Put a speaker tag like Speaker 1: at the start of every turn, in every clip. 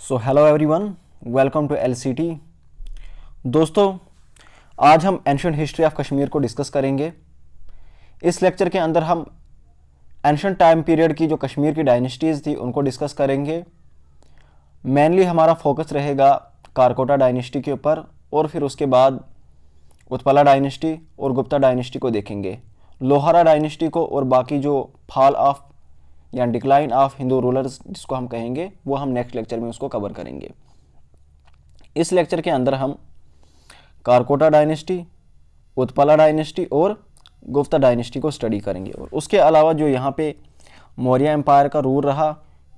Speaker 1: So hello everyone, welcome to LCT. दोस्तों, आज हम एंशिएंट हिस्ट्री ऑफ कश्मीर को डिस्कस करेंगे। इस लेक्चर के अंदर हम एंशिएंट टाइम पीरियड की जो कश्मीर की डायनेस्टीज़ थी उनको डिस्कस करेंगे। मेनली हमारा फोकस रहेगा कारकोटा डायनेस्टी के ऊपर और फिर उसके बाद उत्पला डायनेस्टी और गुप्ता डायनेस्टी को देखेंगे। लोहारा डायनेस्टी को और बाकी जो फॉल ऑफ या डिक्लाइन ऑफ हिंदू रूलर्स जिसको हम कहेंगे वो हम नेक्स्ट लेक्चर में उसको कवर करेंगे। इस लेक्चर के अंदर हम कारकोटा डायनेस्टी, उत्पला डायनेस्टी और गुप्ता डायनेस्टी को स्टडी करेंगे। और उसके अलावा जो यहाँ पे मौर्य एम्पायर का रूल रहा,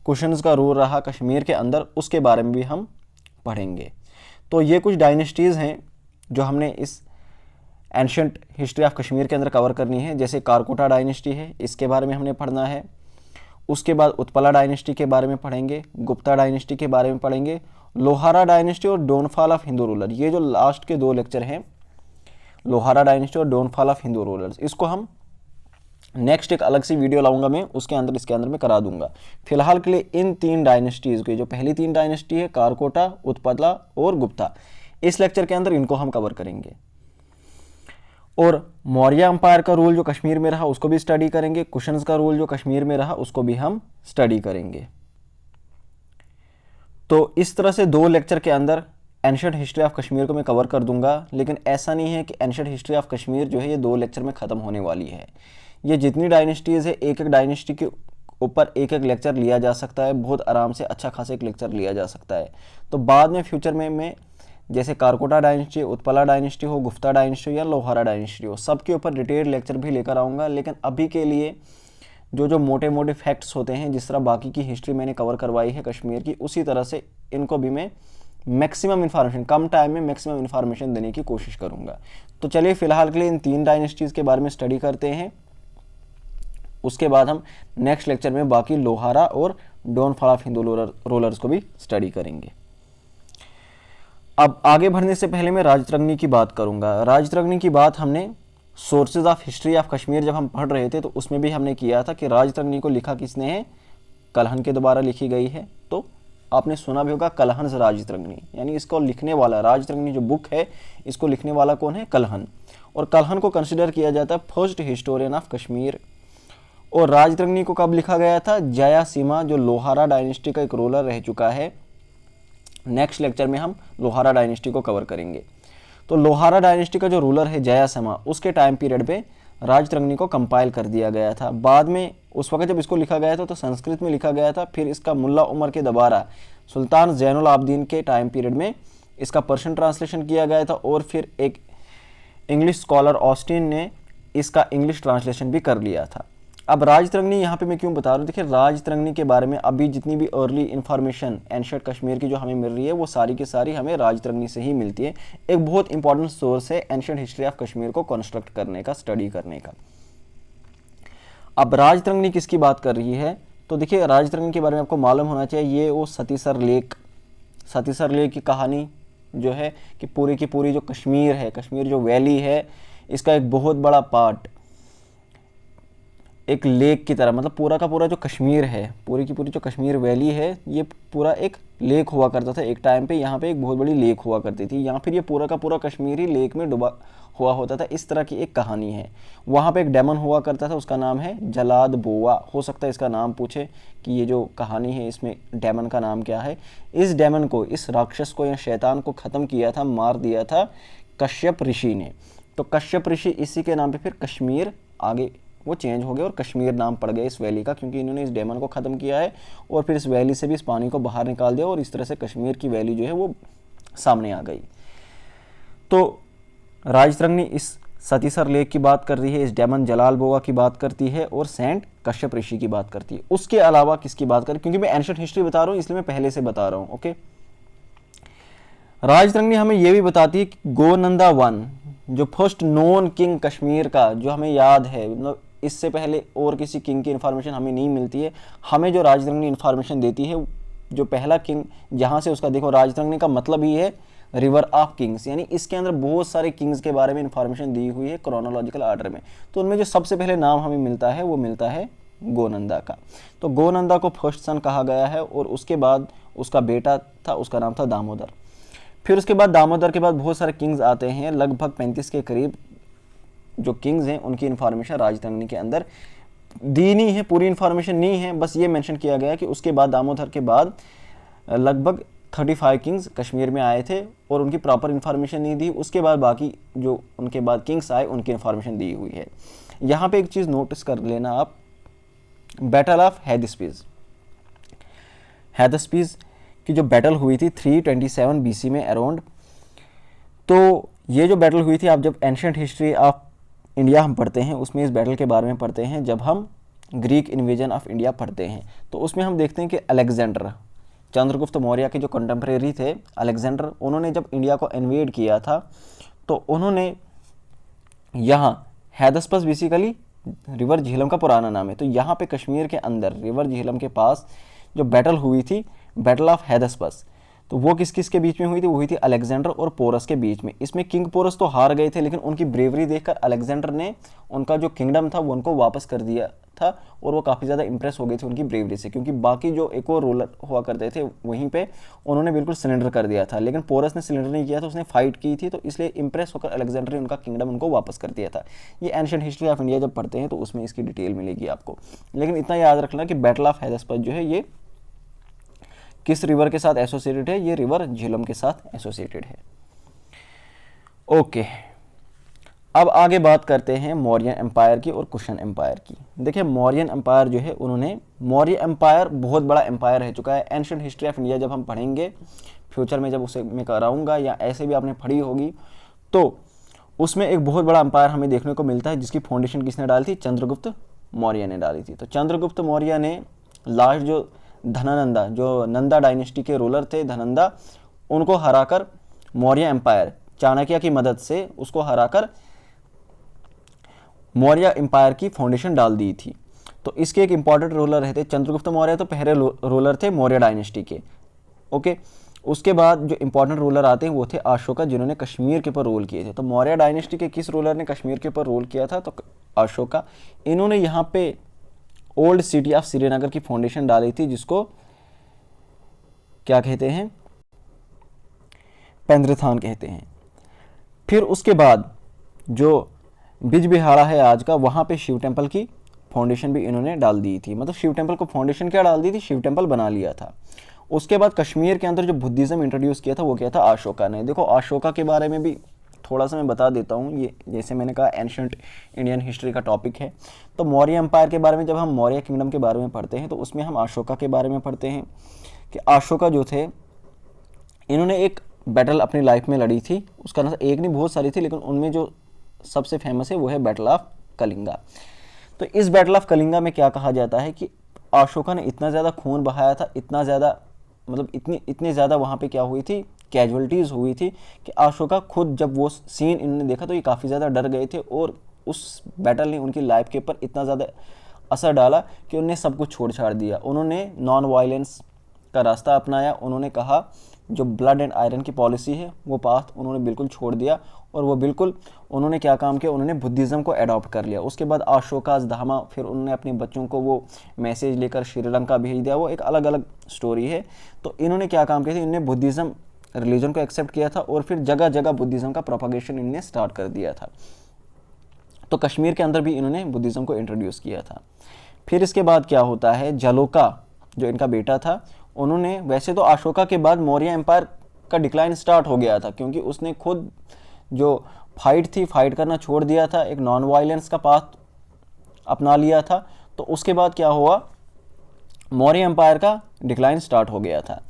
Speaker 1: कुशन्स का रूल रहा कश्मीर के अंदर, उसके बारे में भी हम पढ़ेंगे। तो ये कुछ डायनेस्टीज़ हैं जो हमने इस एंशिएंट हिस्ट्री ऑफ कश्मीर के अंदर कवर करनी है। जैसे कारकोटा डायनेस्टी है, इसके बारे में हमने पढ़ना है। उसके बाद उत्पला डायनेस्टी के बारे में पढ़ेंगे, गुप्ता डायनेस्टी के बारे में पढ़ेंगे, लोहारा डायनेस्टी और डाउनफॉल ऑफ हिंदू रूलर। ये जो लास्ट के दो लेक्चर हैं, लोहारा डायनेस्टी और डाउनफॉल ऑफ हिंदू रूलर्स, इसको हम नेक्स्ट एक अलग सी वीडियो लाऊंगा मैं, उसके अंदर इसके अंदर मैं करा दूंगा। फिलहाल के लिए इन तीन डायनेस्टीज़ की जो पहली तीन डायनेस्टी है, कारकोटा, उत्पला और गुप्ता, इस लेक्चर के अंदर इनको हम कवर करेंगे। और मौर्य एम्पायर का रूल जो कश्मीर में रहा उसको भी स्टडी करेंगे, कुशन्स का रूल जो कश्मीर में रहा उसको भी हम स्टडी करेंगे। तो इस तरह से दो लेक्चर के अंदर एंशिएंट हिस्ट्री ऑफ कश्मीर को मैं कवर कर दूंगा। लेकिन ऐसा नहीं है कि एंशिएंट हिस्ट्री ऑफ कश्मीर जो है ये दो लेक्चर में ख़त्म होने वाली है। ये जितनी डायनेस्टीज़ है, एक एक डायनेस्टी के ऊपर एक एक लेक्चर लिया जा सकता है, बहुत आराम से अच्छा खासा एक लेक्चर लिया जा सकता है। तो बाद में फ्यूचर में मैं जैसे कारकोटा डायनेस्टी, उत्पला डायनेस्टी हो, गुप्ता डायनेस्टी हो या लोहारा डायनेस्टी हो, सबके ऊपर डिटेल लेक्चर भी लेकर आऊँगा। लेकिन अभी के लिए जो जो मोटे मोटे फैक्ट्स होते हैं, जिस तरह बाकी की हिस्ट्री मैंने कवर करवाई है कश्मीर की, उसी तरह से इनको भी मैं मैक्सिमम इन्फॉर्मेशन, कम टाइम में मैक्सिमम इन्फॉर्मेशन देने की कोशिश करूँगा। तो चलिए फिलहाल के लिए इन तीन डायनेस्टीज़ के बारे में स्टडी करते हैं। उसके बाद हम नेक्स्ट लेक्चर में बाकी लोहारा और डाउनफॉल ऑफ हिंदू रूलर्स को भी स्टडी करेंगे। अब आगे बढ़ने से पहले मैं राजतरंगी की बात करूंगा। राजतरंगी की बात हमने sources of history of Kashmir जब हम पढ़ रहे थे तो उसमें भी हमने किया था कि राजतरंगी को लिखा किसने है, कलहन के द्वारा लिखी गई है। तो आपने सुना भी होगा कलहन से राजतरंगी, यानी इसको लिखने वाला, राजतरंगी जो बुक है इसको लिखने वाला कौन है, कलहन। और कलहन को कंसिडर किया जाता है फर्स्ट हिस्टोरियन ऑफ कश्मीर। और राजतरंगी को कब लिखा गया था, जयासिमा जो लोहारा डायनेस्टी का एक रूलर रह चुका है। नेक्स्ट लेक्चर में हम लोहारा डायनेस्टी को कवर करेंगे। तो लोहारा डायनेस्टी का जो रूलर है जयासिमा, उसके टाइम पीरियड पे राजतरंगी को कंपाइल कर दिया गया था। बाद में उस वक्त जब इसको लिखा गया था तो संस्कृत में लिखा गया था, फिर इसका मुल्ला उमर के दोबारा सुल्तान जैनुल आबदीन के टाइम पीरियड में इसका पर्शियन ट्रांसलेशन किया गया था। और फिर एक इंग्लिश स्कॉलर ऑस्टिन ने इसका इंग्लिश ट्रांसलेशन भी कर लिया था। अब राजतरंगी यहाँ पे मैं क्यों बता रहा हूँ, देखिए राजतरंगी के बारे में अभी जितनी भी अर्ली इन्फॉर्मेशन एंशिएंट कश्मीर की जो हमें मिल रही है वो सारी की सारी हमें राजतरंगी से ही मिलती है। एक बहुत इंपॉर्टेंट सोर्स है एंशिएंट हिस्ट्री ऑफ कश्मीर को कंस्ट्रक्ट करने का, स्टडी करने का। अब राजतरंगी किसकी बात कर रही है, तो देखिए राजतरंगी के बारे में आपको मालूम होना चाहिए, ये वो सतीसर लेक की कहानी जो है कि पूरी की पूरी जो कश्मीर है, कश्मीर जो वैली है, इसका एक बहुत बड़ा पार्ट एक लेक की तरह, मतलब पूरा का पूरा जो कश्मीर है, पूरी की पूरी जो कश्मीर वैली है, ये पूरा एक लेक हुआ करता था। एक टाइम पे यहाँ पे एक बहुत बड़ी लेक हुआ करती थी, यहाँ फिर ये पूरा का पूरा कश्मीर ही लेक में डूबा हुआ होता था। इस तरह की एक कहानी है। वहाँ पे एक डेमन हुआ करता था, उसका नाम है जलाद बोआ। हो सकता है इसका नाम पूछे कि ये जो कहानी है इसमें डेमन का नाम क्या है। इस डेमन को, इस राक्षस को या शैतान को ख़त्म किया था, मार दिया था कश्यप ऋषि ने। तो कश्यप ऋषि, इसी के नाम पर फिर कश्मीर आगे वो चेंज हो गया और कश्मीर नाम पड़ गया इस वैली का, क्योंकि इन्होंने इस डेमन को ख़त्म किया है और फिर इस वैली से भी इस पानी को बाहर निकाल दिया और इस तरह से कश्मीर की वैली जो है वो सामने आ गई। तो राजतरंगी इस सतीसर लेक की बात कर रही है, इस डेमन जलाल बोआ की बात करती है और सेंट कश्यप ऋषि की बात करती है। उसके अलावा किसकी बात करें, क्योंकि मैं एंशिएंट हिस्ट्री बता रहा हूँ इसलिए मैं पहले से बता रहा हूँ। ओके, राजतरंगी हमें यह भी बताती है कि गोनंदा वन जो फर्स्ट नोन किंग कश्मीर का, जो हमें याद है, मतलब इससे पहले और किसी किंग की इन्फॉर्मेशन हमें नहीं मिलती है। हमें जो राजतरंगी इन्फॉर्मेशन देती है, जो पहला किंग जहाँ से उसका, देखो राजतरंगी का मतलब ही है रिवर ऑफ किंग्स, यानी इसके अंदर बहुत सारे किंग्स के बारे में इन्फॉर्मेशन दी हुई है क्रोनोलॉजिकल ऑर्डर में। तो उनमें जो सबसे पहले नाम हमें मिलता है वो मिलता है गोनंदा का। तो गोनंदा को फर्स्ट सन कहा गया है और उसके बाद उसका बेटा था, उसका नाम था दामोदर। फिर उसके बाद दामोदर के बाद बहुत सारे किंग्स आते हैं, लगभग 35 के करीब जो किंग्स हैं उनकी इन्फॉर्मेशन राजतरंगिणी के अंदर दी नहीं है, पूरी इन्फॉर्मेशन नहीं है, बस ये मेंशन किया गया कि उसके बाद दामोदर के बाद लगभग 35 किंग्स कश्मीर में आए थे और उनकी प्रॉपर इन्फॉर्मेशन नहीं दी। उसके बाद बाकी जो उनके बाद किंग्स आए उनकी इन्फॉर्मेशन दी हुई है। यहाँ पे एक चीज़ नोटिस कर लेना आप, बैटल ऑफ हैदस्पीस, हैदस्पीस की जो बैटल हुई थी 327 BC में अराउंड। तो ये जो बैटल हुई थी, आप जब एंशिएंट हिस्ट्री ऑफ इंडिया हम पढ़ते हैं उसमें इस बैटल के बारे में पढ़ते हैं। जब हम ग्रीक इन्वेजन ऑफ इंडिया पढ़ते हैं तो उसमें हम देखते हैं कि अलेक्जेंडर, चंद्रगुप्त मौर्य के जो कंटेम्प्रेरी थे अलेक्जेंडर, उन्होंने जब इंडिया को इन्वेड किया था तो उन्होंने यहाँ हैदस्पस, बेसिकली रिवर झेलम का पुराना नाम है, तो यहाँ पे कश्मीर के अंदर रिवर झेलम के पास जो बैटल हुई थी, बैटल ऑफ हैदस्पस, तो वो किस किस के बीच में हुई थी? वो हुई थी अलेक्जेंडर और पोरस के बीच में। इसमें किंग पोरस तो हार गए थे, लेकिन उनकी ब्रेवरी देखकर अलेक्जेंडर ने उनका जो किंगडम था वो उनको वापस कर दिया था और वो काफ़ी ज़्यादा इंप्रेस हो गए थे उनकी ब्रेवरी से, क्योंकि बाकी जो एक और रूलर हुआ करते थे वहीं पे उन्होंने बिल्कुल सरेंडर कर दिया था, लेकिन पोरस ने सरेंडर नहीं किया था, उसने फाइट की थी, तो इसलिए इंप्रेस होकर अलेक्जेंडर ने उनका किंगडम उनको वापस कर दिया था। ये एंशिएंट हिस्ट्री ऑफ इंडिया जब पढ़ते हैं तो उसमें इसकी डिटेल मिलेगी आपको। लेकिन इतना याद रखना कि बैटल ऑफ हैदस्पस जो है ये किस रिवर के साथ एसोसिएटेड है? ये रिवर झेलम के साथ एसोसिएटेड है। ओके, अब आगे बात करते हैं मौर्य एम्पायर की और कुशन एम्पायर की। देखिए मौर्यन एम्पायर जो है, उन्होंने, मौर्य एम्पायर बहुत बड़ा एम्पायर रह चुका है। एंशिएंट हिस्ट्री ऑफ इंडिया जब हम पढ़ेंगे फ्यूचर में, जब उसे मैं कराऊंगा या ऐसे भी आपने पढ़ी होगी, तो उसमें एक बहुत बड़ा एम्पायर हमें देखने को मिलता है जिसकी फाउंडेशन किसने डाली थी? चंद्रगुप्त मौर्य ने डाली थी। तो चंद्रगुप्त मौर्य ने लास्ट जो धनानंदा, जो नंदा डायनेस्टी के रूलर थे धनंदा, उनको हराकर मौर्य एम्पायर, चाणक्य की मदद से उसको हराकर मौर्य एम्पायर की फाउंडेशन डाल दी थी। तो इसके एक इंपॉर्टेंट रूलर रहते चंद्रगुप्त मौर्य, तो पहले रूलर थे मौर्य डायनेस्टी के। ओके, उसके बाद जो इंपॉर्टेंट रूलर आते हैं वो थे अशोका, जिन्होंने कश्मीर के ऊपर रूल किए थे। तो मौर्य डायनेस्टी के किस रूलर ने कश्मीर के ऊपर रूल किया था? तो अशोका। इन्होंने यहाँ पे ओल्ड सिटी ऑफ श्रीनगर की फाउंडेशन डाली थी, जिसको क्या कहते हैं? पेंद्रथान कहते हैं। फिर उसके बाद जो बिजबिहाड़ा है आज का, वहाँ पे शिव टेम्पल की फाउंडेशन भी इन्होंने डाल दी थी। मतलब शिव टेम्पल को फाउंडेशन क्या डाल दी थी? शिव टेम्पल बना लिया था। उसके बाद कश्मीर के अंदर जो बुद्धिज़्म इंट्रोड्यूस किया था वो किया था अशोका ने। देखो अशोका के बारे में भी थोड़ा सा मैं बता देता हूँ, ये जैसे मैंने कहा एंशिएंट इंडियन हिस्ट्री का टॉपिक है। तो मौर्य एम्पायर के बारे में जब हम मौर्य किंगडम के बारे में पढ़ते हैं तो उसमें हम अशोका के बारे में पढ़ते हैं कि अशोका जो थे, इन्होंने एक बैटल अपनी लाइफ में लड़ी थी। उसका ना एक नहीं, बहुत सारी थी, लेकिन उनमें जो सबसे फेमस है वो है बैटल ऑफ कलिंगा। तो इस बैटल ऑफ कलिंगा में क्या कहा जाता है कि अशोका ने इतना ज़्यादा खून बहाया था, इतना ज़्यादा, मतलब इतनी ज़्यादा वहाँ पे क्या हुई थी, कैजुअलिटीज़ हुई थी, कि अशोका खुद जब वो सीन इन्होंने देखा तो ये काफ़ी ज़्यादा डर गए थे, और उस बैटल ने उनकी लाइफ के ऊपर इतना ज़्यादा असर डाला कि उन्होंने सब कुछ छोड़ छाड़ दिया। उन्होंने नॉन वायलेंस का रास्ता अपनाया। उन्होंने कहा जो ब्लड एंड आयरन की पॉलिसी है वो पाथ उन्होंने बिल्कुल छोड़ दिया, और वो बिल्कुल उन्होंने क्या काम किया, उन्होंने बुद्धिज़्म को अडॉप्ट कर लिया। उसके बाद अशोकास धामा, फिर उन्होंने अपने बच्चों को वो मैसेज लेकर श्रीलंका भेज दिया, वो एक अलग अलग स्टोरी है। तो इन्होंने क्या काम किया था, इन्होंने बुद्धिज़्म रिलीजन को एक्सेप्ट किया था, और फिर जगह जगह बुद्धिज़्म का प्रोपगेशन इन्होंने स्टार्ट कर दिया था। तो कश्मीर के अंदर भी इन्होंने बुद्धिज़्म को इंट्रोड्यूस किया था। फिर इसके बाद क्या होता है, जलोका जो इनका बेटा था, उन्होंने, वैसे तो अशोका के बाद मौर्य एम्पायर का डिक्लाइन स्टार्ट हो गया था, क्योंकि उसने खुद जो फाइट थी, फाइट करना छोड़ दिया था, एक नॉन वायलेंस का पाथ अपना लिया था। तो उसके बाद क्या हुआ, मौर्य एम्पायर का डिक्लाइन स्टार्ट हो गया था।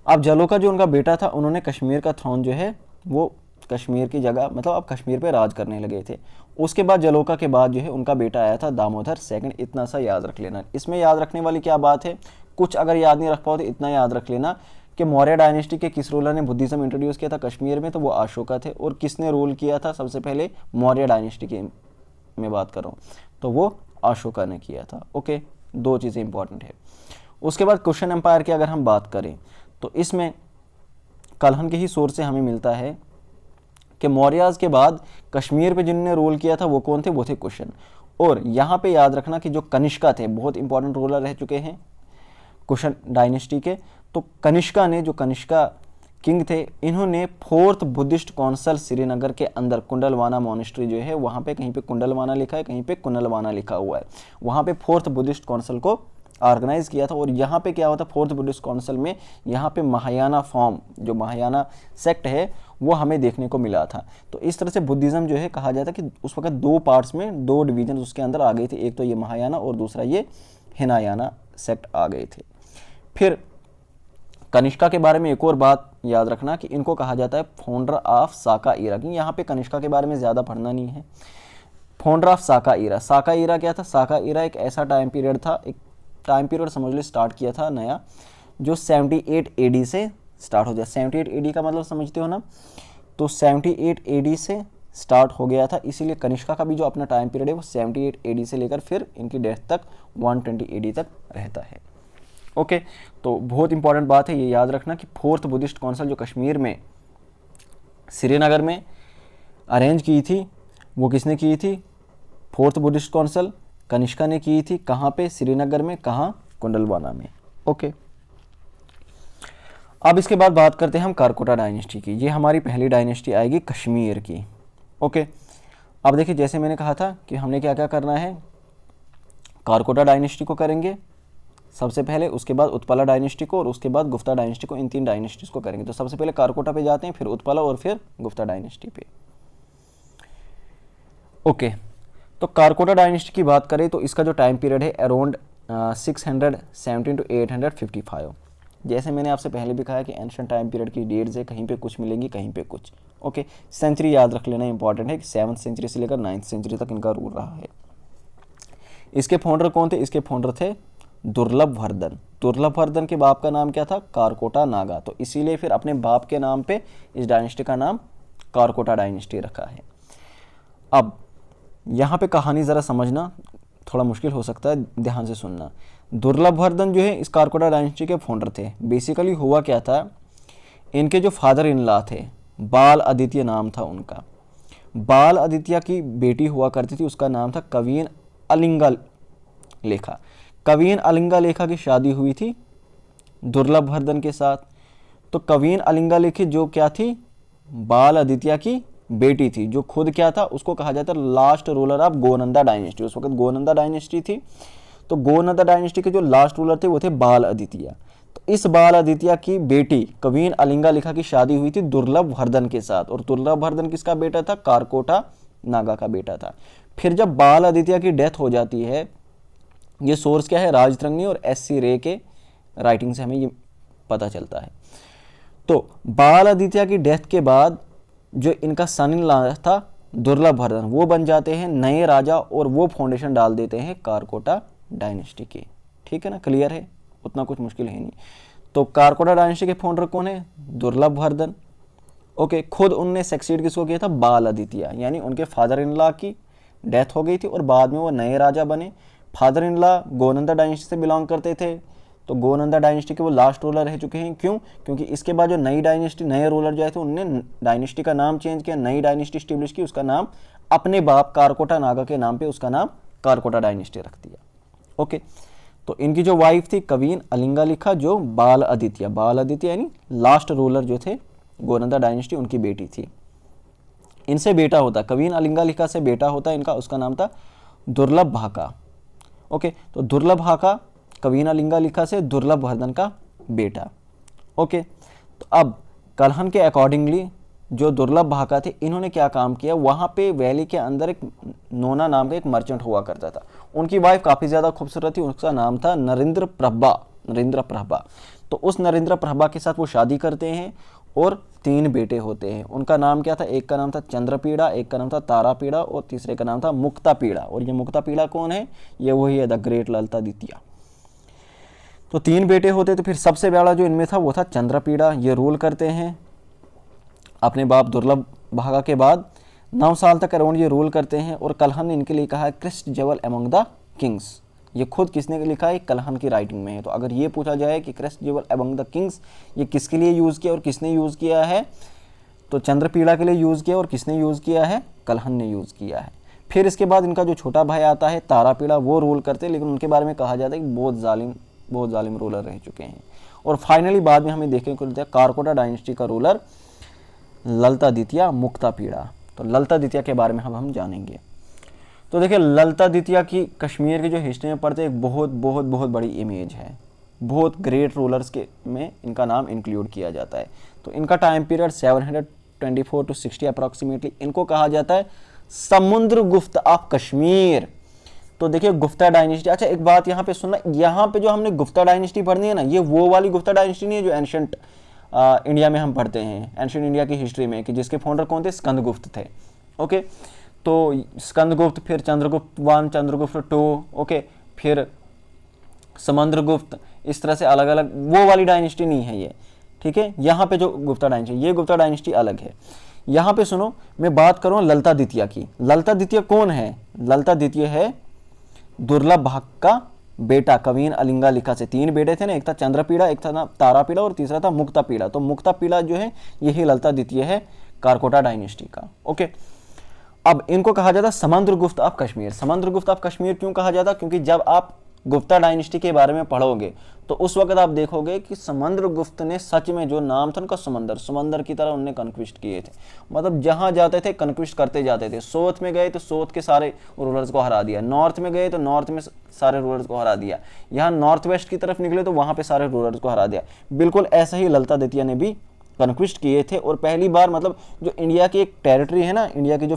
Speaker 1: अब जलोका जो उनका बेटा था, उन्होंने कश्मीर का थ्रोन जो है वो कश्मीर की जगह, मतलब अब कश्मीर पे राज करने लगे थे। उसके बाद जलोका के बाद जो है उनका बेटा आया था दामोदर सेकंड। इतना सा याद रख लेना। इसमें याद रखने वाली क्या बात है, कुछ अगर याद नहीं रख पाओ तो इतना याद रख लेना कि मौर्य डायनेस्टी के किस रूलर ने बुद्धिज़्म इंट्रोड्यूस किया था कश्मीर में, तो वो अशोका थे। और किसने रूल किया था सबसे पहले, मौर्य डायनेस्टी की मैं बात कर रहा हूँ, तो वो अशोका ने किया था। ओके, दो चीज़ें इंपॉर्टेंट है। उसके बाद कुशन एम्पायर की अगर हम बात करें तो इसमें कलहन के ही सोर्स से हमें मिलता है कि मौर्याज के बाद कश्मीर पे जिन्होंने रूल किया था वो कौन थे, वो थे कुशन। और यहाँ पे याद रखना कि जो कनिष्का थे, बहुत इंपॉर्टेंट रूलर रह चुके हैं कुशन डायनेस्टी के। तो कनिष्का ने, जो कनिष्का किंग थे, इन्होंने फोर्थ बुद्धिस्ट काउंसिल श्रीनगर के अंदर कुंडलवाना मॉनेस्ट्री जो है वहाँ पे, कहीं पे कुंडलवाना लिखा है, कहीं पे कुंडलवाना लिखा हुआ है, वहाँ पे फोर्थ बुद्धिस्ट काउंसिल को ऑर्गेनाइज किया था। और यहाँ पे क्या होता, फोर्थ बुद्धिस्ट काउंसिल में यहाँ पे महायाना फॉर्म, जो महायाना सेक्ट है वो हमें देखने को मिला था। तो इस तरह से बुद्धिज़्म जो है कहा जाता है कि उस वक्त दो पार्ट्स में, दो डिवीजन उसके अंदर आ गई थी, एक तो ये महायाना और दूसरा ये हिनायाना सेक्ट आ गए थे। फिर कनिष्का के बारे में एक और बात याद रखना कि इनको कहा जाता है फाउंडर ऑफ साका ईरा, कि यहाँ पे कनिष्का के बारे में ज़्यादा पढ़ना नहीं है। फाउंडर ऑफ साका ईरा, साका ईरा क्या था? साका ईरा एक ऐसा टाइम पीरियड था, एक टाइम पीरियड समझ लो स्टार्ट किया था नया, जो 78 AD से स्टार्ट हो गया। 78 AD का मतलब समझते हो ना, तो 78 AD से स्टार्ट हो गया था, इसीलिए कनिष्का का भी जो अपना टाइम पीरियड है वो 78 AD से लेकर फिर इनकी डेथ तक 120 AD तक रहता है। ओके, तो बहुत इंपॉर्टेंट बात है, ये याद रखना कि फोर्थ बुद्धिस्ट काउंसिल जो कश्मीर में, श्रीनगर में अरेंज की थी, वो किसने की थी? फोर्थ बुद्धिस्ट काउंसिल कनिष्का ने की थी। कहाँ पे? श्रीनगर में। कहाँ? कुंडलवाना में। ओके, अब इसके बाद बात करते हैं हम कारकोटा डायनेस्टी की। ये हमारी पहली डायनेस्टी आएगी कश्मीर की। ओके, अब देखिए जैसे मैंने कहा था कि हमने क्या क्या करना है, कारकोटा डायनेस्टी को करेंगे सबसे पहले, उसके बाद उत्पला डायनेस्टी को, और उसके बाद गुप्ता डायनेस्टी को। इन तीन डायनेस्टीज को करेंगे। तो सबसे पहले कारकोटा पे जाते हैं, फिर उत्पला और फिर गुप्ता डायनेस्टी पे। ओके, तो कारकोटा डायनेस्टी की बात करें तो इसका जो टाइम पीरियड है अराउंड 617 to 855। जैसे मैंने आपसे पहले भी कहा कि एंशिएंट टाइम पीरियड की डेट्स है, कहीं पे कुछ मिलेंगी, कहीं पे कुछ। ओके, सेंचुरी याद रख लेना इंपॉर्टेंट है कि 7th सेंचुरी से लेकर 9th सेंचुरी तक इनका रूल रहा है। इसके फाउंडर कौन थे? इसके फाउंडर थे दुर्लभ वर्धन। दुर्लभ वर्धन के बाप का नाम क्या था? कारकोटा नागा। तो इसीलिए फिर अपने बाप के नाम पे इस डायनेस्टी का नाम कारकोटा डायनेस्टी रखा है। अब यहाँ पे कहानी ज़रा समझना थोड़ा मुश्किल हो सकता है, ध्यान से सुनना। दुर्लभ वर्धन जो है इस कारकोटा डायनेस्टी के फाउंडर थे। बेसिकली हुआ क्या था, इनके जो फादर इन लॉ थे, बाल आदित्य नाम था उनका। बाल आदित्य की बेटी हुआ करती थी, उसका नाम था कवीन अलिंगा लेखा। कवीन अलिंगा लेखा की शादी हुई थी दुर्लभ वर्धन के साथ। तो कवीन अलिंगा लेखी जो क्या थी? बाल आदित्य की बेटी थी, जो खुद क्या था, उसको कहा जाता है last ruler of Gonanda dynasty. उस वक्त गोनंदा डायनेस्टी थी, तो गोनंदा डायनेस्टी के जो लास्ट रूलर थे वो थे बाल आदित्य। तो इस बाल आदित्य की बेटी कवीन अलिंगा लेखा की शादी हुई थी दुर्लभ वर्धन के साथ। और दुर्लभ वर्धन किसका बेटा था? कारकोटा नागा का बेटा था। फिर जब बाल आदित्य की डेथ हो जाती है, ये सोर्स क्या है? राजतरंगी और SC रे के राइटिंग से हमें ये पता चलता है। तो बाल आदित्य की डेथ के बाद जो इनका सन इन लॉ था दुर्लभ वर्धन, वो बन जाते हैं नए राजा, और वो फाउंडेशन डाल देते हैं कारकोटा डायनेस्टी की। ठीक है ना, क्लियर है, उतना कुछ मुश्किल है नहीं। तो कारकोटा डायनेस्टी के फाउंडर कौन है? दुर्लभ वर्धन। ओके, खुद उनने सक्सीड किसको किया था? बाल आदित्य, यानी उनके फादर इन लॉ की डेथ हो गई थी और बाद में वो नए राजा बने। Father in law Gonanda dynasty से बिलोंग करते थे, तो गोनंदा डायनेस्टी के वो लास्ट रूलर रह चुके हैं। क्यों? क्योंकि इसके बाद जो नई डायनेस्टी, नए रूलर जो आए थे, उन्होंने डायनेस्टी का नाम चेंज किया, नई डायनेस्टी स्टेब्लिश की, उसका नाम अपने बाप कारकोटा नागा के नाम पे उसका नाम कारकोटा डायनेस्टी रख दिया। ओके, तो इनकी जो वाइफ थी कवीन अलिंगा लेखा, जो बाल आदित्य यानी लास्ट रूलर जो थे गोनंदा डायनेस्टी, उनकी बेटी थी। इनसे बेटा होता, कवीन अलिंगा लेखा से बेटा होता इनका, उसका नाम था दुर्लभ भाका। ओके, तो दुर्लभ भाका कवीन अलिंगा लेखा से दुर्लभ वर्धन का बेटा। ओके, तो अब कलहन के अकॉर्डिंगली जो दुर्लभ भाका थे, इन्होंने क्या काम किया, वहाँ पे वैली के अंदर एक नोना नाम का एक मर्चेंट हुआ करता था। उनकी वाइफ काफ़ी ज़्यादा खूबसूरत थी, उसका नाम था नरेंद्र प्रभा। तो उस नरेंद्र प्रभा के साथ वो शादी करते हैं और 3 बेटे होते हैं। उनका नाम क्या था? एक का नाम था चंद्रपीड़ा, एक का नाम था तारापीड़ा और तीसरे का नाम था मुक्तापीड़ा। और ये मुक्तापीड़ा कौन है? ये वही है द ग्रेट ललितादित्य। तो 3 बेटे होते, तो फिर सबसे बड़ा जो इनमें था वो था चंद्रपीड़ा। ये रूल करते हैं अपने बाप दुर्लभ भागा के बाद 9 साल तक अराउंड ये रूल करते हैं। और कलहन ने इनके लिए कहा है क्रिस्ट जेवल अमंग द किंग्स। ये खुद किसने लिखा है? कलहन की राइटिंग में है। तो अगर ये पूछा जाए कि क्रिस्ट जेवल अमंग द किंग्स ये किसके लिए यूज़ किया और किसने यूज़ किया है, तो चंद्रपीड़ा के लिए यूज़ किया, और किसने यूज़ किया है? कलहन ने यूज़ किया है। फिर इसके बाद इनका जो छोटा भाई आता है तारापीड़ा, वो रूल करते, लेकिन उनके बारे में कहा जाता है कि बहुत जालिम रूलर रह चुके हैं। और फाइनली बाद में हमें देखने को मिलता है कारकोटा डायनेस्टी का रूलर ललिता द्वितीय मुक्तापीड़ा। तो ललिता द्वितीय के बारे में हम जानेंगे। तो देखिए ललिता द्वितीय की कश्मीर की जो हिस्ट्री में पढ़ते एक बहुत बहुत बहुत बड़ी इमेज है, बहुत ग्रेट रूलर्स के में इनका नाम इंक्लूड किया जाता है। तो इनका टाइम पीरियड 724 to 60 अप्रॉक्सीमेटली। इनको कहा जाता है समुद्रगुप्त ऑफ कश्मीर। तो देखिए गुप्ता डायनेस्टी, अच्छा एक बात यहाँ पे सुनना, यहाँ पे जो हमने गुप्ता डायनेस्टी पढ़नी है ना, ये वो वाली गुप्ता डायनेस्टी नहीं है जो एंशियंट इंडिया में हम पढ़ते हैं, एंशियंट इंडिया की हिस्ट्री में, कि जिसके फाउंडर कौन थे, स्कंदगुप्त थे। ओके, तो स्कंदगुप्त, फिर चंद्रगुप्त 1, चंद्रगुप्त 2, ओके, फिर समुद्रगुप्त, इस तरह से अलग अलग, वो वाली डायनेस्टी नहीं है ये, ठीक है। यहाँ पे जो गुप्ता डायनेस्टी, ये गुप्ता डायनेस्टी अलग है। यहाँ पे सुनो, मैं बात करूँ ललिता द्वितीय की। ललिता द्वितीय कौन है? ललिता द्वितीय है दुर्लभ भाग का बेटा, कवीन अलिंगा लिखा से। 3 बेटे थे ना, एक था चंद्रपीड़ा, एक था तारापीड़ा और तीसरा था मुक्तापीड़ा। तो मुक्तापीड़ा जो है यही ललिता द्वितीय है कारकोटा डायनेस्टी का। ओके, अब इनको कहा जाता समुद्रगुप्त ऑफ कश्मीर। समुद्रगुप्त ऑफ कश्मीर क्यों कहा जाता? क्योंकि जब आप गुप्ता डायनेस्टी के बारे में पढ़ोगे तो उस वक्त आप देखोगे कि समुद्रगुप्त ने सच में जो नाम था उनका समंदर की तरह उनने कन्क्विस्ट किए थे। मतलब जहां जाते थे कन्क्विस्ट करते जाते थे। साउथ में गए तो साउथ के सारे रूलर्स को हरा दिया, नॉर्थ में गए तो नॉर्थ में सारे रूलर्स को हरा दिया, यहाँ नॉर्थ वेस्ट की तरफ निकले तो वहां पे सारे रूलर्स को हरा दिया। बिल्कुल ऐसा ही ललिता द्वितीय ने भी कन्क्विस्ट किए थे। और पहली बार मतलब जो इंडिया की एक टेरिटरी है ना, इंडिया की जो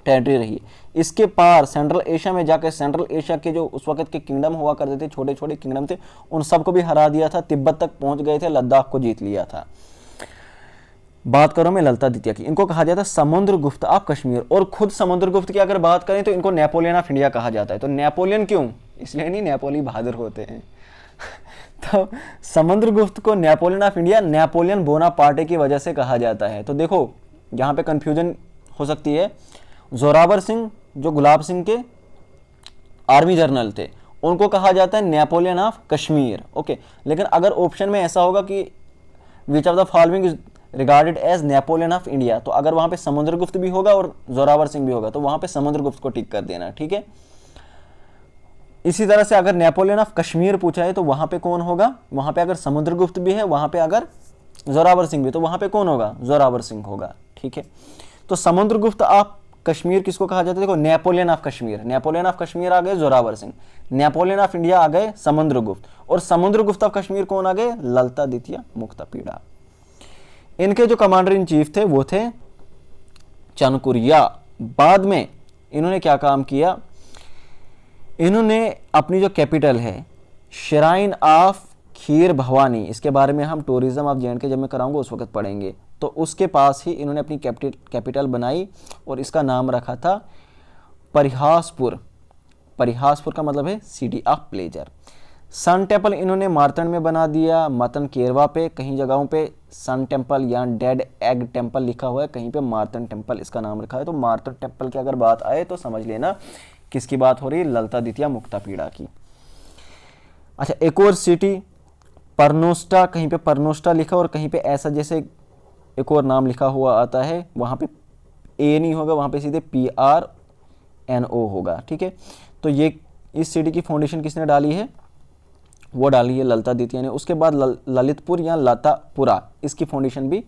Speaker 1: टेरिटरी रही है, इसके पार सेंट्रल एशिया में जाकर सेंट्रल एशिया के जो उस वक्त के किंगडम हुआ करते थे, छोटे छोटे किंगडम थे, उन सबको भी हरा दिया था, तिब्बत तक पहुंच गए थे, लद्दाख को जीत लिया था। बात करो मैं ललिता द्वितीय की, इनको कहा जाता है समुद्रगुप्त ऑफ कश्मीर। और खुद समुद्रगुप्त की अगर बात करें तो इनको नेपोलियन ऑफ इंडिया कहा जाता है। तो नेपोलियन क्यों? इसलिए नहीं नेपोली बहादुर होते हैं तो समुद्रगुप्त को Napoleon of India, Napoleon Bonaparte की वजह से कहा जाता है। तो देखो यहाँ पे कंफ्यूजन हो सकती है। जोरावर सिंह जो गुलाब सिंह के आर्मी जनरल थे, उनको कहा जाता है नेपोलियन ऑफ कश्मीर। ओके, लेकिन अगर ऑप्शन में ऐसा होगा कि which of the following is regarded as Napoleon of India, तो अगर वहां पे समुद्रगुप्त भी होगा और जोरावर सिंह भी होगा तो वहां पे समुद्रगुप्त को टिक कर देना, ठीक है। इसी तरह से अगर नेपोलियन ऑफ कश्मीर पूछा है तो वहां पे कौन होगा? वहां पे अगर समुद्रगुप्त भी है, वहां पे अगर जोरावर सिंह भी, तो वहां पे कौन होगा? जोरावर सिंह होगा, ठीक है। तो समुद्रगुप्त ऑफ कश्मीर किसको कहा जाता है? देखो Napoleon of Kashmir, Napoleon of Kashmir आ गए Zorawar Singh, Napoleon of India आ गए समुद्रगुप्त, और समुद्रगुप्त ऑफ कश्मीर कौन आ गए? ललिता द्वितीय मुक्तापीड़ा। इनके जो कमांडर इन चीफ थे वो थे चनकुरिया। बाद में इन्होंने क्या काम किया? इन्होंने अपनी जो कैपिटल है श्राइन ऑफ खीर भवानी, इसके बारे में हम टूरिज्म ऑफ जे जब मैं कराऊंगा उस वक्त पढ़ेंगे, तो उसके पास ही इन्होंने अपनी कैपिटल बनाई और इसका नाम रखा था परिहासपुर। परिहासपुर का मतलब है city of pleasure. Sun temple इन्होंने मार्तंड में बना दिया, मतन केरवा पे, कहीं जगहों पे सन टेम्पल या डेड एग टेम्पल लिखा हुआ है, कहीं पे मार्तंड टेम्पल इसका नाम रखा है। तो मार्तंड टेम्पल की अगर बात आए तो समझ लेना किसकी बात हो रही है? ललिता द्वितीय मुक्तापीड़ा की। अच्छा, एक और सिटी परनोस्टा, कहीं पे परनोस्टा लिखा और कहीं पे ऐसा जैसे एक और नाम लिखा हुआ आता है, वहाँ पे ए नहीं होगा, वहाँ पे सीधे PRNO होगा, ठीक है। तो ये इस सिटी की फाउंडेशन किसने डाली है? वो डाली है ललिता द्वितीय ने। उसके बाद ललितपुर या लतापुरा, इसकी फाउंडेशन भी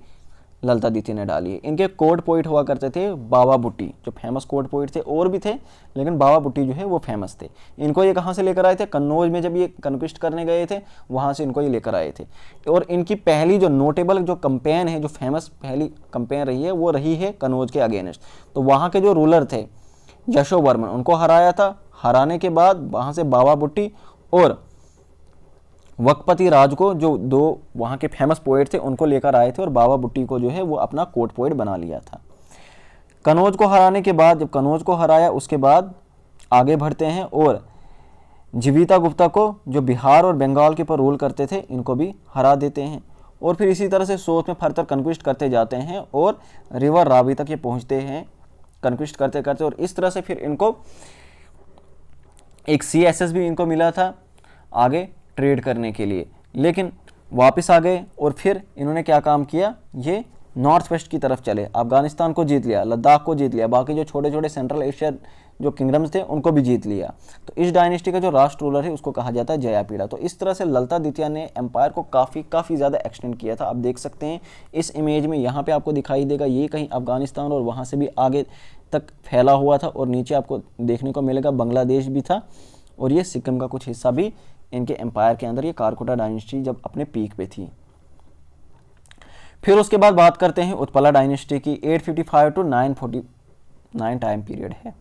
Speaker 1: ललिता द्वितीय ने डाली है। इनके कोर्ट पोइट हुआ करते थे बाबा बुट्टी, जो फेमस कोर्ट पोइट थे, और भी थे लेकिन बाबा बुट्टी जो है वो फेमस थे। इनको ये कहाँ से लेकर आए थे? कन्नौज में जब ये कन्क्विस्ट करने गए थे वहाँ से इनको ये लेकर आए थे। और इनकी पहली जो नोटेबल जो कंपेन है, जो फेमस पहली कंपेन रही है, वो रही है कन्नौज के अगेंस्ट। तो वहाँ के जो रूलर थे यशोवर्मन, उनको हराया था। हराने के बाद वहाँ से बाबा बुट्टी और वकपति राज को, जो 2 वहाँ के फेमस पोएट थे, उनको लेकर आए थे और बाबा बुट्टी को जो है वो अपना कोर्ट पोएट बना लिया था। कन्नौज को हराने के बाद, जब कन्नौज को हराया उसके बाद आगे बढ़ते हैं और जीविता गुप्ता को, जो बिहार और बंगाल के ऊपर रूल करते थे, इनको भी हरा देते हैं। और फिर इसी तरह से साउथ में फर्दर कन्क्विस्ट करते जाते हैं और रिवर रावी तक ये पहुँचते हैं कन्क्विस्ट करते करते। और इस तरह से फिर इनको एक CSS भी इनको मिला था आगे ट्रेड करने के लिए, लेकिन वापस आ गए। और फिर इन्होंने क्या काम किया? ये नॉर्थ वेस्ट की तरफ चले, अफगानिस्तान को जीत लिया, लद्दाख को जीत लिया, बाकी जो छोटे छोटे सेंट्रल एशिया जो किंगडम्स थे उनको भी जीत लिया। तो इस डायनेस्टी का जो राष्ट्र रूलर है उसको कहा जाता है जयापीड़ा। तो इस तरह से ललिता द्वितीय ने एम्पायर को काफ़ी ज़्यादा एक्सटेंड किया था। आप देख सकते हैं इस इमेज में, यहाँ पे आपको दिखाई देगा ये कहीं अफगानिस्तान और वहाँ से भी आगे तक फैला हुआ था, और नीचे आपको देखने को मिलेगा बांग्लादेश भी था, और ये सिक्किम का कुछ हिस्सा भी इनके एम्पायर के अंदर, ये कारकोटा डायनेस्टी जब अपने पीक पे थी। फिर उसके बाद बात करते हैं उत्पला डायनेस्टी की। 855 टू 949 टाइम पीरियड है।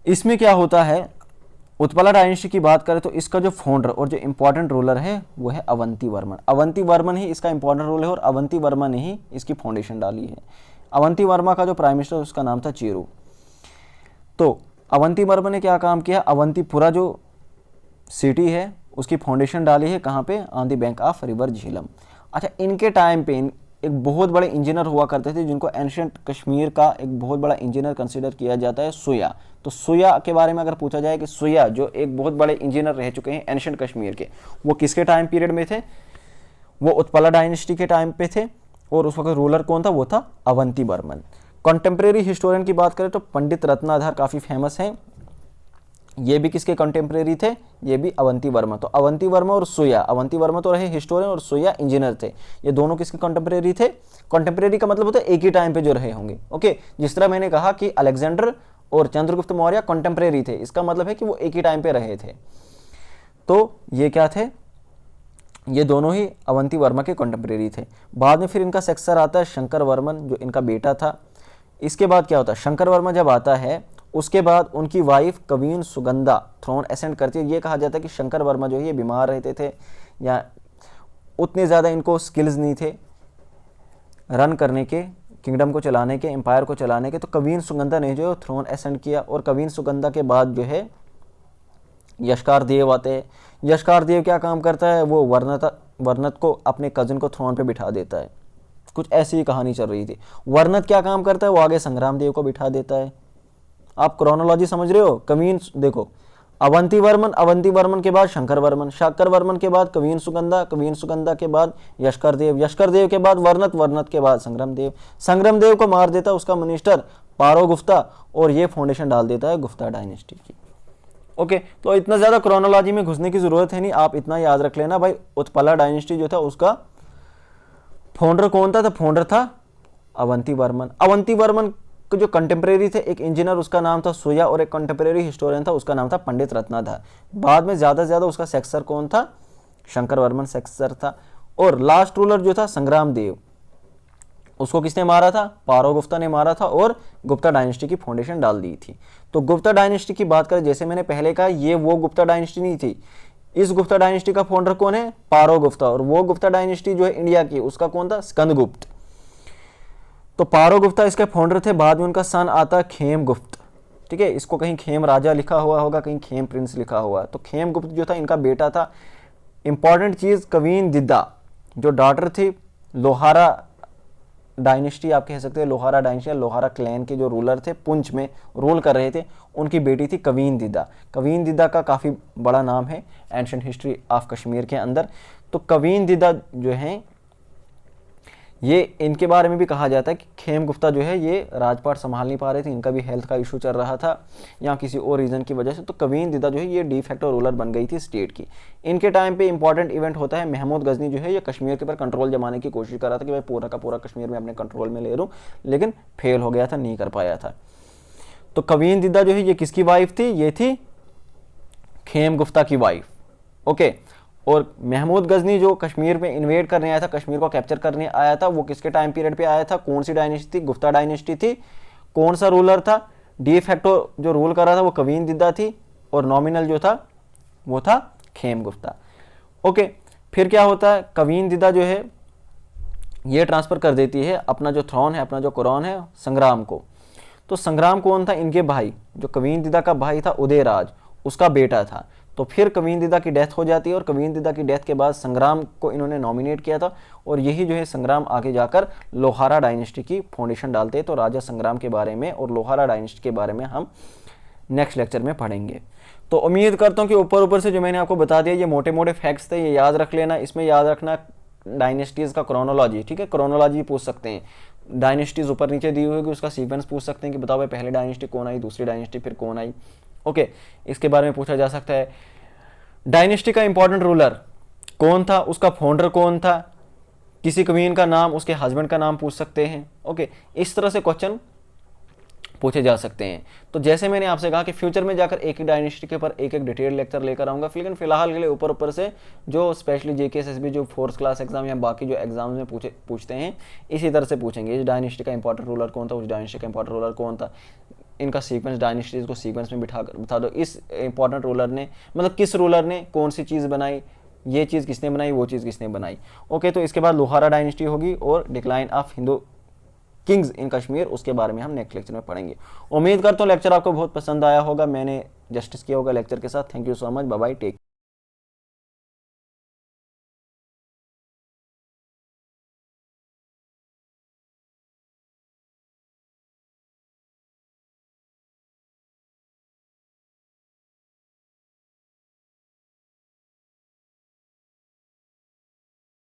Speaker 1: इसमें क्या होता है, उत्पला डायनेस्टी की बात करें तो इसका जो फाउंडर और जो इंपॉर्टेंट रूलर है वो है अवंती वर्मन। अवंती वर्मन ही इसका इंपॉर्टेंट रोल है और अवंती वर्मा ने ही इसकी फाउंडेशन डाली है। अवंती वर्मा का जो प्राइम मिनिस्टर उसका नाम था चेरू। तो अवंती वर्मा ने क्या काम किया, अवंतीपुरा जो सिटी है उसकी फाउंडेशन डाली है, कहाँ पे, on the bank of river Jhelum. अच्छा, इनके टाइम पे एक बहुत बड़े इंजीनियर हुआ करते थे जिनको एंशिएंट कश्मीर का एक बहुत बड़ा इंजीनियर कंसीडर किया जाता है, सुया। तो सुया के बारे में अगर पूछा जाए कि सुया जो एक बहुत बड़े इंजीनियर रह चुके हैं एंशिएंट कश्मीर के, वो किसके टाइम पीरियड में थे, वो उत्पला डायनेस्टी के टाइम पे थे, और उस वक्त रूलर कौन था, वो था अवंती वर्मन। कंटेम्प्रेरी हिस्टोरियन की बात करें तो पंडित रत्नाधर काफ़ी फेमस हैं, ये भी किसके कंटेम्प्रेरी थे, ये भी अवंती वर्मा। तो अवंती वर्मा और सुया, अवंती वर्मा तो रहे हिस्टोरियन और सुया इंजीनियर थे, ये दोनों किसके कंटेम्प्रेरी थे। कंटेम्प्रेरी का मतलब होता है एक ही टाइम पे जो रहे होंगे। ओके, जिस तरह मैंने कहा कि अलेक्जेंडर और चंद्रगुप्त मौर्य कंटेम्प्रेरी थे, इसका मतलब है कि वो एक ही टाइम पे रहे थे। तो ये क्या थे, ये दोनों ही अवंती वर्मा के कंटेम्प्रेरी थे। बाद में फिर इनका सक्सेसर आता है शंकर वर्मन, जो इनका बेटा था। इसके बाद क्या होता है, शंकर वर्मा जब आता है उसके बाद उनकी वाइफ कवीन सुगंधा थ्रोन असेंड करती है। ये कहा जाता है कि शंकर वर्मा जो है ये बीमार रहते थे या उतने ज़्यादा इनको स्किल्स नहीं थे रन करने के, किंगडम को चलाने के, एम्पायर को चलाने के। तो कवीन सुगंधा ने जो थ्रोन असेंड किया, और कवीन सुगंधा के बाद जो है यशकार देव आते हैं। यशकार देव क्या काम करता है, वो वर्णत को अपने कज़न को थ्रोन पे बिठा देता है। कुछ ऐसी ही कहानी चल रही थी। वर्णत क्या काम करता है, वो आगे संग्राम देव को बिठा देता है। आप क्रोनोलॉजी समझ रहे हो, कवीन देखो, अवंती वर्मन के बाद शंकर वर्मन के बाद कवीन सुगंधा के बाद यशकर देव के बाद वर्णत के बाद संग्राम देव को मार देता है उसका मिनिस्टर पारो गुप्ता, और ये फाउंडेशन डाल देता है गुप्ता डायनेस्टी की। ओके, तो इतना ज्यादा क्रोनोलॉजी में घुसने की जरूरत है नहीं, आप इतना याद रख लेना भाई, उत्पला डायनेस्टी जो था उसका फाउंडर कौन था, तो फाउंडर था अवंती वर्मन के जो कंटेम्प्रेरी थे, एक इंजीनियर उसका नाम था सुया, और एक कंटेम्प्रेरी हिस्टोरियन था उसका नाम था पंडित रत्नाधर। बाद में ज्यादा से ज्यादा उसका सक्सेसर कौन था, शंकर वर्मन सक्सेसर था। और लास्ट रूलर जो था संग्राम देव, उसको किसने मारा था, पारो गुप्ता ने मारा था, और गुप्ता डायनेस्टी की फाउंडेशन डाल दी थी। तो गुप्ता डायनेस्टी की बात करें, जैसे मैंने पहले कहा, ये वो गुप्ता डायनेस्टी नहीं थी। इस गुप्ता डायनेस्टी का फाउंडर कौन है, पारो गुप्ता, और वो गुप्ता डायनेस्टी जो है इंडिया की, उसका कौन था, स्कंदगुप्त। तो पारो गुप्ता इसके फाउंडर थे। बाद में उनका सन आता खेम गुप्त, ठीक है, इसको कहीं खेम राजा लिखा हुआ होगा, कहीं खेम प्रिंस लिखा हुआ है। तो खेम गुप्त जो था इनका बेटा था। इंपॉर्टेंट चीज, कवीन दिद्दा जो डॉटर थी, लोहारा डायनेस्टी आप कह सकते हैं, लोहारा डायनेस्टी, लोहारा क्लैन के जो रूलर थे, पुंछ में रूल कर रहे थे, उनकी बेटी थी कवीन दिद्दा। कवीन दिद्दा का काफ़ी बड़ा नाम है एंशिएंट हिस्ट्री ऑफ कश्मीर के अंदर। तो कवीन दिद्दा जो हैं, ये इनके बारे में भी कहा जाता है कि खेम गुप्ता जो है ये राजपाट संभाल नहीं पा रहे थे, इनका भी हेल्थ का इशू चल रहा था या किसी और रीज़न की वजह से। तो कवीन दिद्दा जो है ये डी फैक्टो रूलर बन गई थी स्टेट की। इनके टाइम पे इंपॉर्टेंट इवेंट होता है, महमूद गजनी जो है ये कश्मीर के ऊपर कंट्रोल जमाने की कोशिश कर रहा था कि मैं पूरा का पूरा कश्मीर में अपने कंट्रोल में ले लूँ, लेकिन फेल हो गया था, नहीं कर पाया था। तो कवीन दिद्दा जो है ये किसकी वाइफ थी, ये थी खेम गुप्ता की वाइफ। ओके, और महमूद गजनी जो कश्मीर में इन्वेड करने आया था, कश्मीर को कैप्चर करने आया था, वो किसके टाइम पीरियड पे आया था, कौन सी डायनेस्टी थी, गुप्ता डायनेस्टी थी। कौन सा रूलर था, डी फैक्टो जो रूल कर रहा था वो कवीन दिद्दा थी, और नॉमिनल जो था वो था खेम गुप्ता। ओके, फिर क्या होता है, कवीन दिद्दा जो है ये ट्रांसफर कर देती है अपना जो थ्रोन है, अपना जो कुरान है संग्राम को। तो संग्राम कौन था, इनके भाई, जो कवीन दिद्दा का भाई था उदयराज, उसका बेटा था। तो फिर कवीन दिद्दा की डेथ हो जाती है, और कवीन दिद्दा की डेथ के बाद संग्राम को इन्होंने नॉमिनेट किया था, और यही जो है संग्राम आगे जाकर लोहारा डायनेस्टी की फाउंडेशन डालते हैं। तो राजा संग्राम के बारे में और लोहारा डायनेस्टी के बारे में हम नेक्स्ट लेक्चर में पढ़ेंगे। तो उम्मीद करता हूँ कि ऊपर से जो मैंने आपको बता दिया ये मोटे मोटे फैक्ट्स थे, ये याद रख लेना। इसमें याद रखना डायनेस्टीज़ का क्रोनोलॉजी, ठीक है, क्रोनोलॉजी पूछ सकते हैं। डायनेस्टीज ऊपर नीचे दी हुई होगी, उसका सीक्वेंस पूछ सकते हैं कि बताओ भाई पहले डायनेस्टी कौन आई, दूसरी डायनेस्टी फिर कौन आई। ओके, इसके बारे में पूछा जा सकता है। डायनेस्टी का इंपॉर्टेंट रूलर कौन था, उसका फाउंडर कौन था, किसी क्वीन का नाम, उसके हस्बैंड का नाम पूछ सकते हैं। ओके, इस तरह से क्वेश्चन पूछे जा सकते हैं। तो जैसे मैंने आपसे कहा कि फ्यूचर में जाकर एक एक डायनेस्टी के ऊपर एक एक डिटेल लेक्चर लेकर आऊंगा, लेकिन फिलहाल के लिए ऊपर ऊपर से जो स्पेशली जेके एसएसबी जो फोर्थ क्लास एग्जाम या बाकी जो एग्जाम में पूछते हैं इसी तरह से पूछेंगे। इस डायनेस्टी का इंपॉर्टेंट रूलर कौन था, उस डायनेस्टी का इंपॉर्टेंट रूलर कौन था, इनका सीक्वेंस, डायनेस्टीज को सीक्वेंस में बता दो, इस इंपॉर्टेंट रूलर ने मतलब किस रूलर ने कौन सी चीज़ बनाई, ये चीज़ किसने बनाई, वो चीज़ किसने बनाई। ओके, तो इसके बाद लोहारा डायनेस्टी होगी और decline of Hindu kings in Kashmir, उसके बारे में हम नेक्स्ट लेक्चर में पढ़ेंगे। उम्मीद करता हूँ लेक्चर आपको बहुत पसंद आया होगा, मैंने जस्टिस किया होगा लेक्चर के साथ। Thank you so much, bye bye, take.